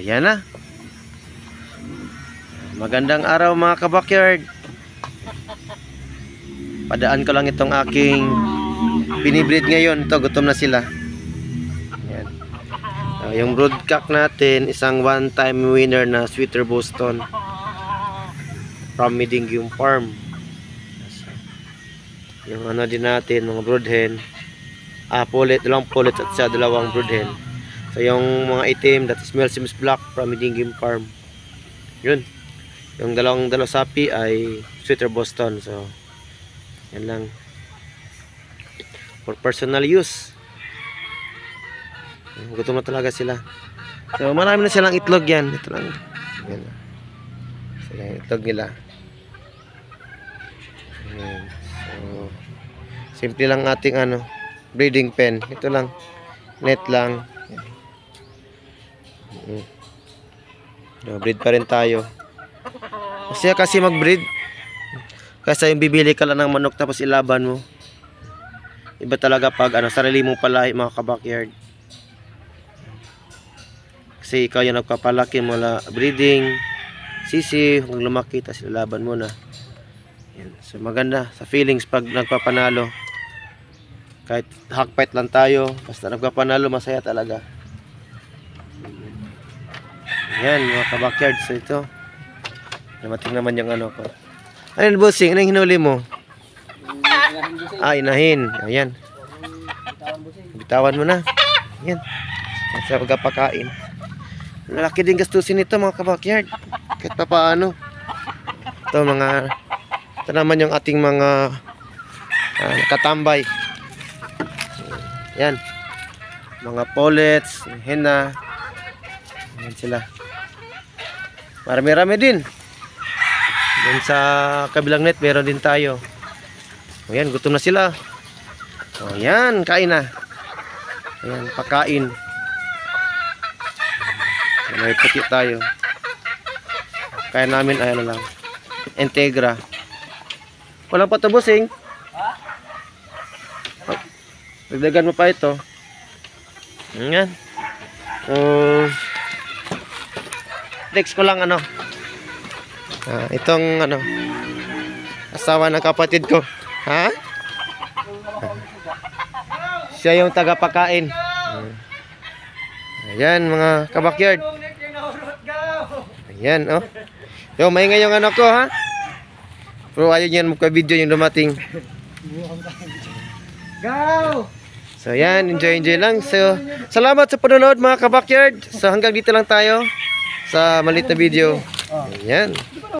Ayan na. Magandang araw mga kabakyard. Padaan ko lang itong aking binibreed ngayon. Ito, gutom na sila. Ayan. Yung broodcock natin, isang one-time winner na Sweeter Boston from Medingium Farm. Yung ano din natin, mga broodhen, dalawang pullet at sa dalawang broodhen. So yung mga itim, that is male Sims Black from Medingium Farm. Yun. Yung dalawang sapi ay Sweeter Boston. So yan lang, for personal use. Gutom na talaga sila. So marami na silang itlog yan. Ito lang. Yan. Sila yung itlog nila. Ayan. So simple lang ating breeding pen. Ito lang, net lang. Breed pa rin tayo. Kasi mag-breed. Kasi yung bibili ka lang ng manok tapos ilaban mo. Iba talaga pag sarili mong palahi mga kabakyard. Kasi ikaw yung nagpapalaki mula breeding, sisi, kung lumaki tapos ilaban mo na. Yan. So maganda sa feelings pag nagpapanalo. Kahit hakpait lang tayo, basta nagpapanalo masaya talaga. Yan mga kabakyard. So ito, namating naman yung ko. Ano bossing? Anong hinuli mo? Inahin. Ayan. Bitawan mo na. Ayan. Sa pagpapakain. Lalaki din gastusin ito mga kabakyard. Kahit pa paano. Ito naman yung ating mga katambay. Ayan. Mga pullets, henna. Ayan sila. Marami-rami din. Yan sa kabilang net meron din tayo. Ayan, gutom na sila. Ayan, kain na. Ayan, pakain. May puti tayo. Kaya namin ay lang, Integra. Walang patubusing. Dagdagan mo pa ito. Ayan. Next ko lang itong asawa ng kapatid ko. Ha? Siya yung tagapakain. Ayan mga kabakyard. Ayan Yo, maingay yung ko ha. Pero ayaw niyan magka-video yung dumating. Go! So ayan, enjoy lang. So salamat sa panonood mga kabakyard. So hanggang dito lang tayo sa maliit na video. Ayan.